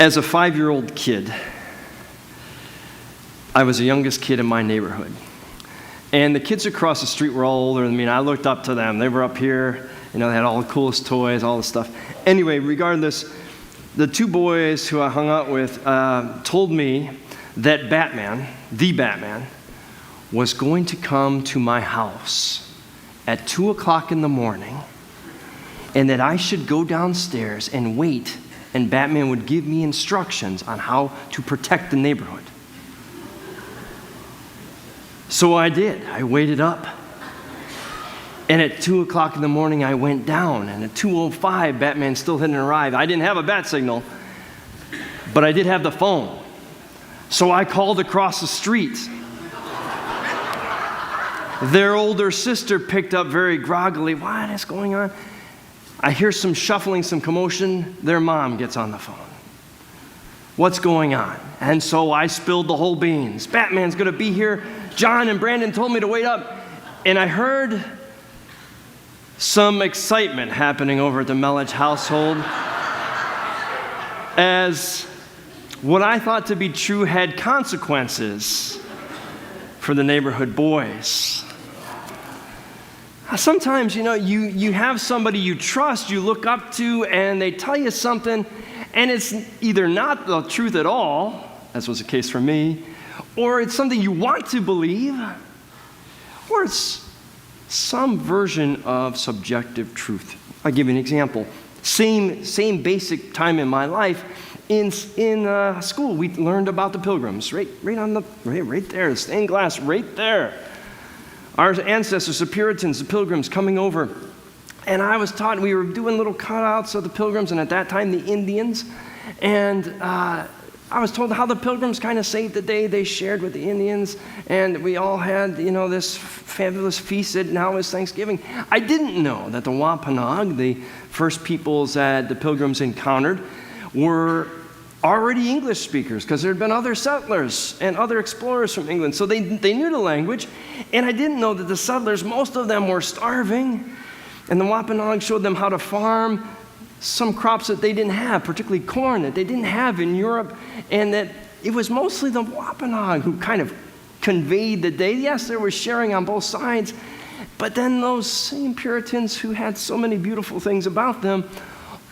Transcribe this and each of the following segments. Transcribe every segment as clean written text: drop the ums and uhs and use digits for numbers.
As a 5-year-old kid, I was the youngest kid in my neighborhood. And the kids across the street were all older than me, and I looked up to them. They were up here, they had all the coolest toys, all this stuff. Anyway, regardless, the two boys who I hung out with told me that Batman, the Batman, was going to come to my house at 2 o'clock in the morning, and that I should go downstairs and wait, and Batman would give me instructions on how to protect the neighborhood. So I did. I waited up. And at 2 o'clock in the morning, I went down. And at 2:05, Batman still hadn't arrived. I didn't have a bat signal, but I did have the phone. So I called across the street. Their older sister picked up very groggily. What is going on? I hear some shuffling, some commotion. Their mom gets on the phone. What's going on? And so I spilled the whole beans. Batman's going to be here. John and Brandon told me to wait up. And I heard some excitement happening over at the Melich household as what I thought to be true had consequences for the neighborhood boys. Sometimes, you have somebody you trust, you look up to, and they tell you something, and it's either not the truth at all, as was the case for me, or it's something you want to believe, or it's some version of subjective truth. I'll give you an example. Same basic time in my life. In school, we learned about the Pilgrims, right there, the stained glass, right there. Our ancestors, the Puritans, the Pilgrims coming over. And I was taught, we were doing little cutouts of the Pilgrims, and at that time, the Indians. And I was told how the Pilgrims kind of saved the day. They shared with the Indians, and we all had, this fabulous feast that now is Thanksgiving. I didn't know that the Wampanoag, the first peoples that the Pilgrims encountered, were already English speakers, because there had been other settlers and other explorers from England. So they knew the language, and I didn't know that the settlers, most of them were starving, and the Wampanoag showed them how to farm some crops that they didn't have, particularly corn that they didn't have in Europe, and that it was mostly the Wampanoag who kind of conveyed the day. Yes, there was sharing on both sides, but then those same Puritans who had so many beautiful things about them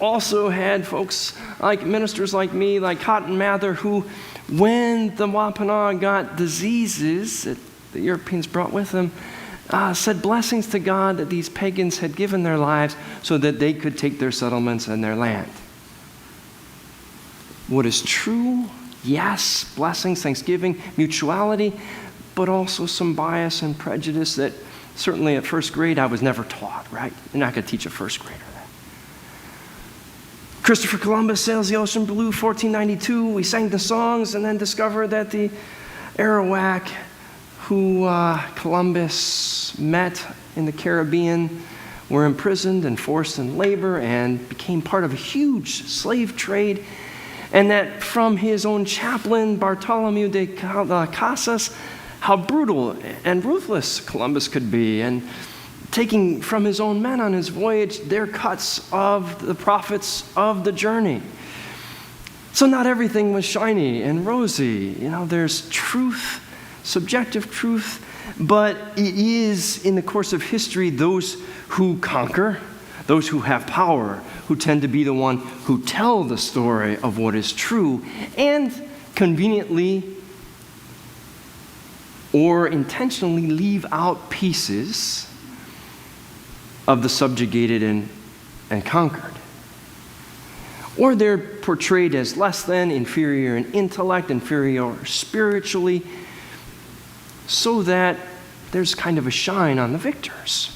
also had folks like ministers like me, like Cotton Mather, who, when the Wampanoag got diseases that the Europeans brought with them, said blessings to God that these pagans had given their lives so that they could take their settlements and their land. What is true? Yes, blessings, thanksgiving, mutuality, but also some bias and prejudice that certainly at first grade I was never taught, right? You're not going to teach a first grader that. Christopher Columbus sails the ocean blue, 1492. We sang the songs and then discovered that the Arawak who Columbus met in the Caribbean were imprisoned and forced in labor and became part of a huge slave trade, and that from his own chaplain, Bartholomew de Casas, how brutal and ruthless Columbus could be, and taking from his own men on his voyage their cuts of the profits of the journey. So not everything was shiny and rosy. There's truth, subjective truth, but it is, in the course of history, those who conquer, those who have power, who tend to be the one who tell the story of what is true, and conveniently or intentionally leave out pieces of the subjugated and conquered. Or they're portrayed as less than, inferior in intellect, inferior spiritually, so that there's kind of a shine on the victors.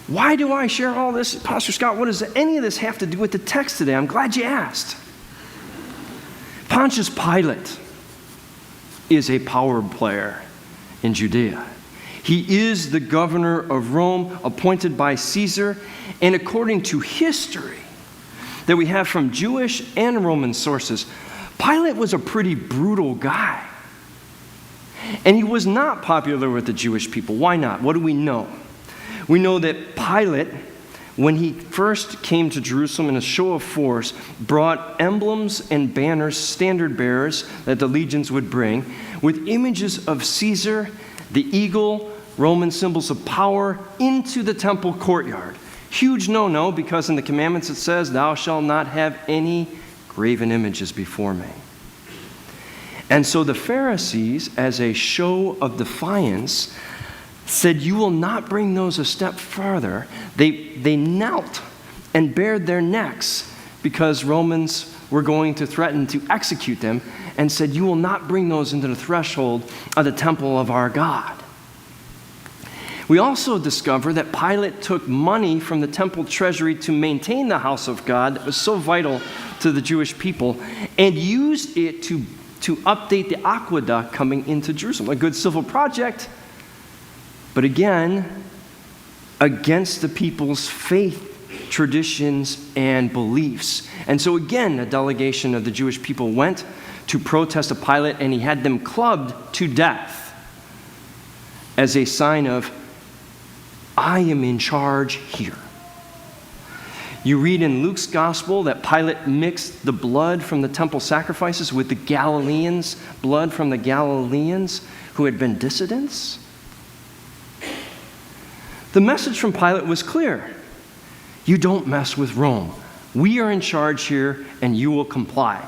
Why do I share all this? Pastor Scott, what does any of this have to do with the text today? I'm glad you asked. Pontius Pilate is a power player in Judea. He is the governor of Rome, appointed by Caesar, and according to history that we have from Jewish and Roman sources, Pilate was a pretty brutal guy. And he was not popular with the Jewish people. Why not? What do we know? We know that Pilate when he first came to Jerusalem in a show of force, brought emblems and banners, standard bearers that the legions would bring, with images of Caesar, the eagle, Roman symbols of power, into the temple courtyard. Huge no-no, because in the commandments it says, "Thou shalt not have any graven images before me." And so the Pharisees, as a show of defiance, said, "You will not bring those a step farther." They knelt and bared their necks because Romans were going to threaten to execute them, and said, "You will not bring those into the threshold of the temple of our God." We also discover that Pilate took money from the temple treasury to maintain the house of God that was so vital to the Jewish people, and used it to update the aqueduct coming into Jerusalem. A good civil project, but again, against the people's faith, traditions, and beliefs. And so again, a delegation of the Jewish people went to protest to Pilate, and he had them clubbed to death as a sign of, "I am in charge here." You read in Luke's gospel that Pilate mixed the blood from the temple sacrifices with the Galileans' blood from the Galileans who had been dissidents. The message from Pilate was clear. You don't mess with Rome. We are in charge here, and you will comply.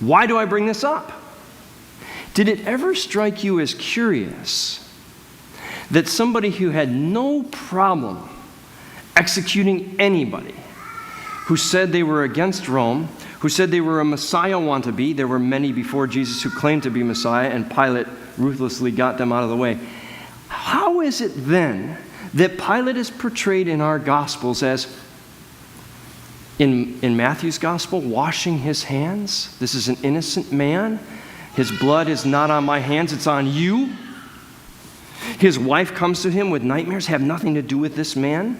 Why do I bring this up? Did it ever strike you as curious that somebody who had no problem executing anybody, who said they were against Rome, who said they were a Messiah wannabe — there were many before Jesus who claimed to be Messiah, and Pilate ruthlessly got them out of the way — how is it then that Pilate is portrayed in our Gospels as, in Matthew's Gospel, washing his hands? This is an innocent man. His blood is not on my hands, it's on you. His wife comes to him with nightmares, have nothing to do with this man.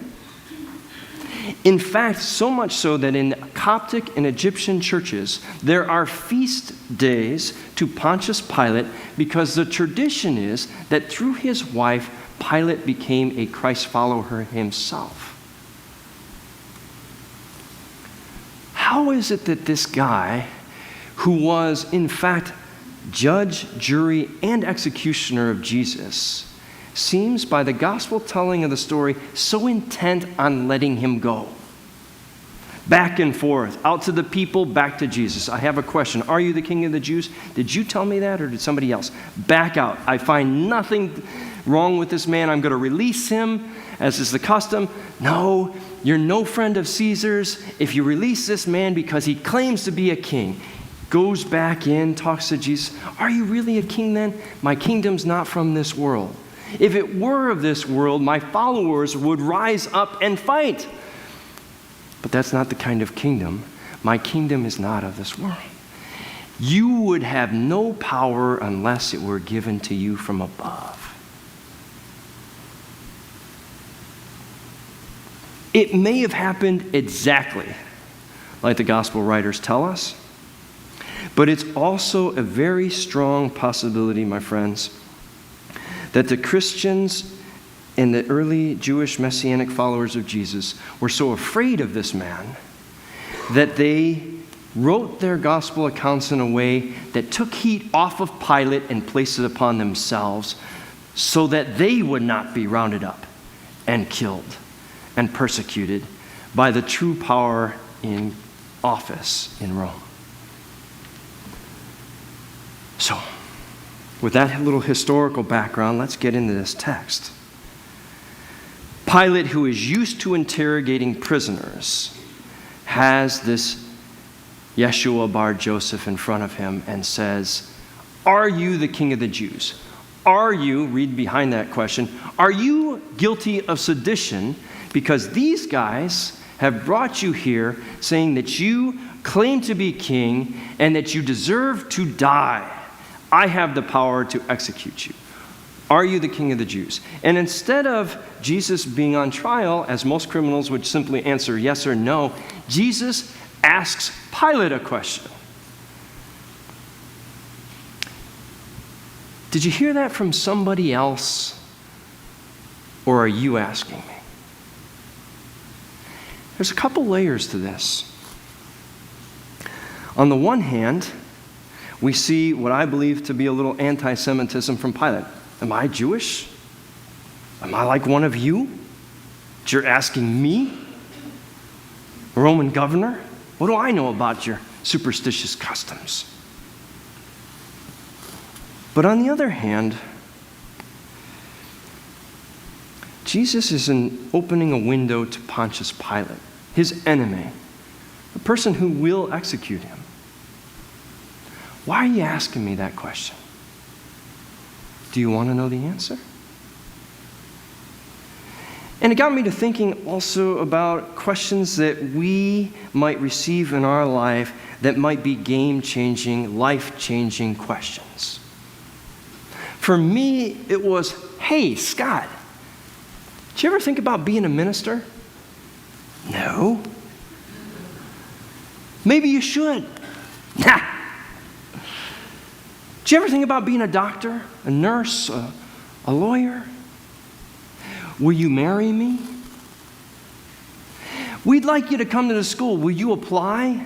In fact, so much so that in Coptic and Egyptian churches, there are feast days to Pontius Pilate, because the tradition is that through his wife, Pilate became a Christ follower himself. How is it that this guy, who was in fact judge, jury, and executioner of Jesus, seems, by the gospel telling of the story, so intent on letting him go? Back and forth, out to the people, back to Jesus. I have a question. Are you the king of the Jews? Did you tell me that, or did somebody else? Back out. I find nothing wrong with this man. I'm going to release him, as is the custom. No, you're no friend of Caesar's if you release this man because he claims to be a king. Goes back in, talks to Jesus. Are you really a king then? My kingdom's not from this world. If it were of this world, my followers would rise up and fight. But that's not the kind of kingdom. My kingdom is not of this world. You would have no power unless it were given to you from above. It may have happened exactly like the gospel writers tell us, but it's also a very strong possibility, my friends, that the Christians and the early Jewish messianic followers of Jesus were so afraid of this man that they wrote their gospel accounts in a way that took heat off of Pilate and placed it upon themselves, so that they would not be rounded up and killed and persecuted by the true power in office in Rome. So, with that little historical background, let's get into this text. Pilate, who is used to interrogating prisoners, has this Yeshua bar Joseph in front of him and says, "Are you the king of the Jews? Are you," read behind that question, "are you guilty of sedition? Because these guys have brought you here saying that you claim to be king and that you deserve to die. I have the power to execute you. Are you the king of the Jews?" And instead of Jesus being on trial, as most criminals would simply answer yes or no, Jesus asks Pilate a question. Did you hear that from somebody else, or are you asking me? There's a couple layers to this. On the one hand, we see what I believe to be a little anti-Semitism from Pilate. Am I Jewish? Am I like one of you? That you're asking me, a Roman governor? What do I know about your superstitious customs? But on the other hand, Jesus is opening a window to Pontius Pilate, his enemy, the person who will execute him. Why are you asking me that question? Do you want to know the answer? And it got me to thinking also about questions that we might receive in our life that might be game-changing, life-changing questions. For me, it was, hey, Scott, did you ever think about being a minister? No. Maybe you should. Nah. Did you ever think about being a doctor, a nurse, a lawyer? Will you marry me? We'd like you to come to the school. Will you apply?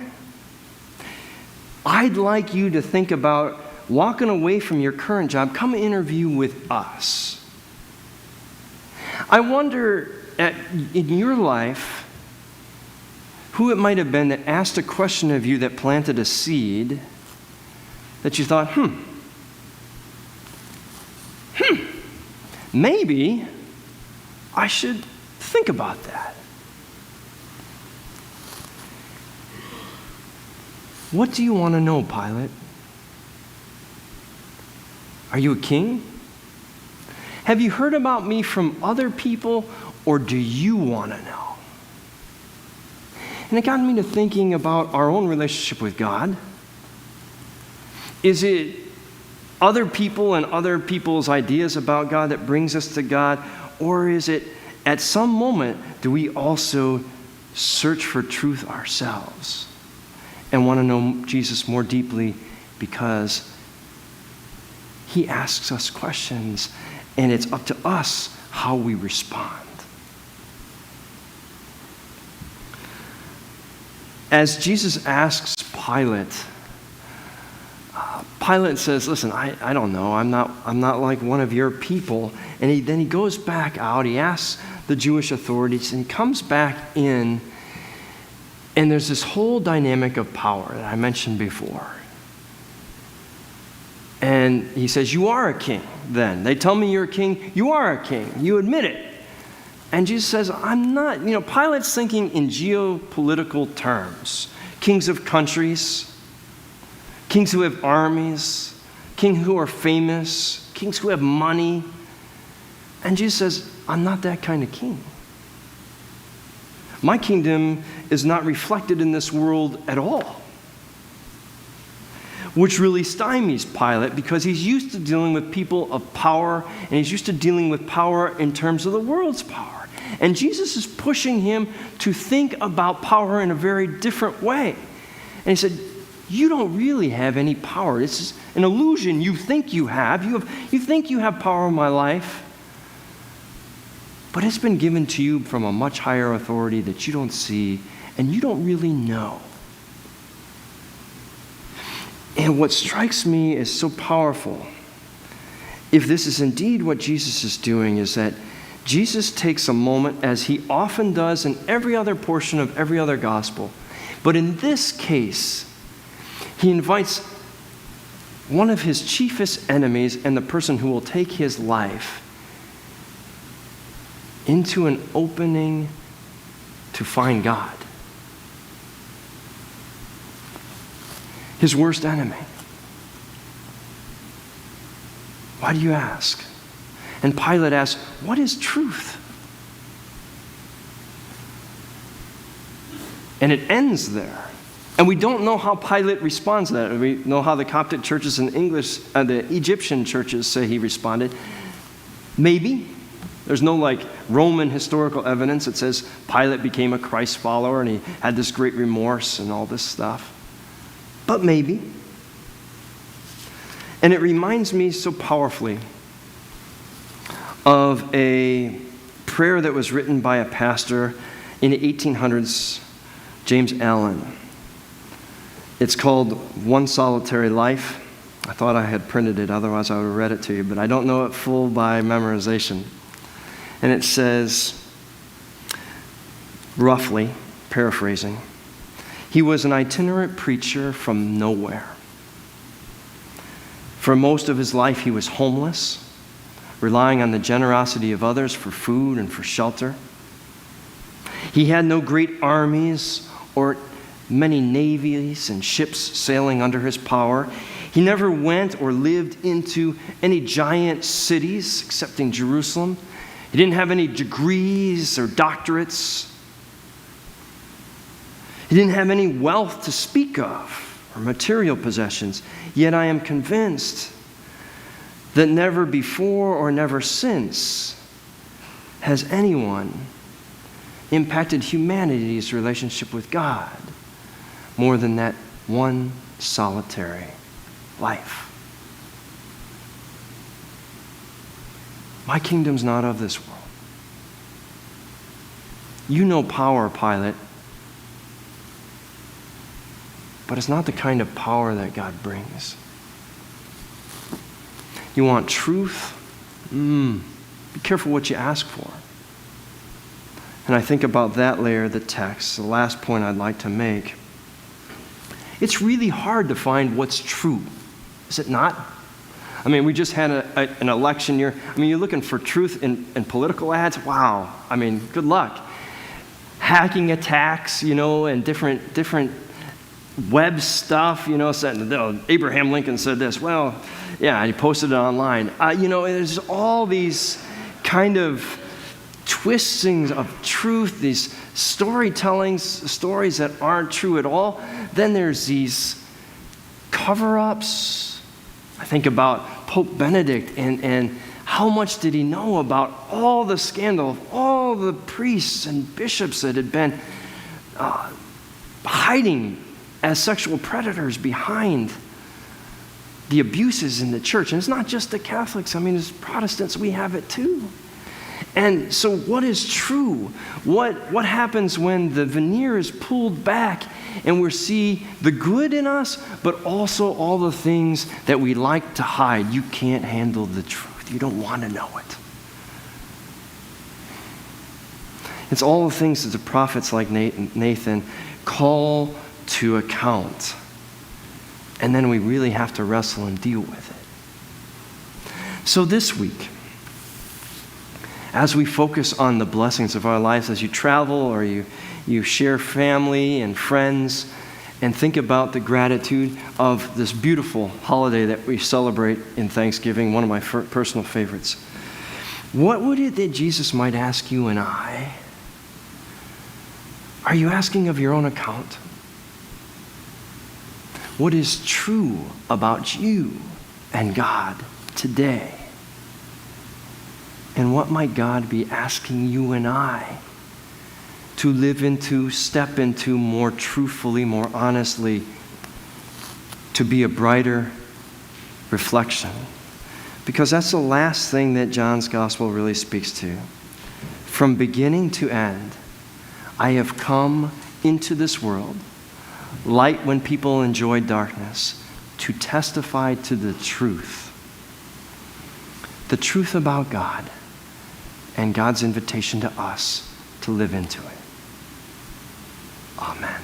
I'd like you to think about walking away from your current job. Come interview with us. I wonder in your life who it might have been that asked a question of you that planted a seed that you thought, maybe I should think about that. What do you want to know, Pilate? Are you a king? Have you heard about me from other people, or do you want to know? And it got me to thinking about our own relationship with God. Is it other people and other people's ideas about God that brings us to God? Or is it at some moment do we also search for truth ourselves and want to know Jesus more deeply because he asks us questions and it's up to us how we respond? As Jesus asks Pilate, Pilate says, listen, I don't know. I'm not like one of your people. And then he goes back out. He asks the Jewish authorities, and he comes back in. And there's this whole dynamic of power that I mentioned before. And he says, you are a king then. They tell me you're a king. You are a king. You admit it. And Jesus says, I'm not. Pilate's thinking in geopolitical terms. Kings of countries, kings who have armies, kings who are famous, kings who have money. And Jesus says, I'm not that kind of king. My kingdom is not reflected in this world at all. Which really stymies Pilate because he's used to dealing with people of power and he's used to dealing with power in terms of the world's power. And Jesus is pushing him to think about power in a very different way. And he said, you don't really have any power. This is an illusion you think you have. You think you have power in my life. But it's been given to you from a much higher authority that you don't see and you don't really know. And what strikes me as so powerful, if this is indeed what Jesus is doing, is that Jesus takes a moment, as he often does in every other portion of every other gospel. But in this case, he invites one of his chiefest enemies and the person who will take his life into an opening to find God. His worst enemy. Why do you ask? And Pilate asks, what is truth? And it ends there. And we don't know how Pilate responds to that. We know how the Coptic churches and the Egyptian churches say he responded. Maybe. There's no Roman historical evidence that says Pilate became a Christ follower and he had this great remorse and all this stuff. But maybe. And it reminds me so powerfully of a prayer that was written by a pastor in the 1800s, James Allen. It's called One Solitary Life. I thought I had printed it, otherwise I would have read it to you, but I don't know it full by memorization. And it says, roughly, paraphrasing, he was an itinerant preacher from nowhere. For most of his life, he was homeless, relying on the generosity of others for food and for shelter. He had no great armies or many navies and ships sailing under his power. He never went or lived into any giant cities, excepting Jerusalem. He didn't have any degrees or doctorates. He didn't have any wealth to speak of or material possessions. Yet I am convinced that never before or never since has anyone impacted humanity's relationship with God more than that one solitary life. My kingdom's not of this world. You know power, Pilate, but it's not the kind of power that God brings. You want truth? Be careful what you ask for. And I think about that layer of the text, the last point I'd like to make. It's really hard to find what's true, is it not? I mean, we just had an election year. I mean, you're looking for truth in political ads? Wow. I mean, good luck. Hacking attacks, and different web stuff, said, Abraham Lincoln said this. Well, yeah, he posted it online. There's all these kind of twistings of truth, these stories that aren't true at all. Then there's these cover-ups. I think about Pope Benedict and how much did he know about all the scandal of all the priests and bishops that had been hiding as sexual predators behind the abuses in the church. And it's not just the Catholics. I mean, as Protestants, we have it too. And so what is true? What happens when the veneer is pulled back and we see the good in us, but also all the things that we like to hide? You can't handle the truth. You don't want to know it. It's all the things that the prophets like Nathan call to account. And then we really have to wrestle and deal with it. So this week, as we focus on the blessings of our lives, as you travel or you share family and friends and think about the gratitude of this beautiful holiday that we celebrate in Thanksgiving, one of my personal favorites, what would it that Jesus might ask you and I? Are you asking of your own account? What is true about you and God today? And what might God be asking you and I to live into, step into more truthfully, more honestly, to be a brighter reflection? Because that's the last thing that John's gospel really speaks to. From beginning to end, I have come into this world, light when people enjoy darkness, to testify to the truth about God and God's invitation to us to live into it. Amen.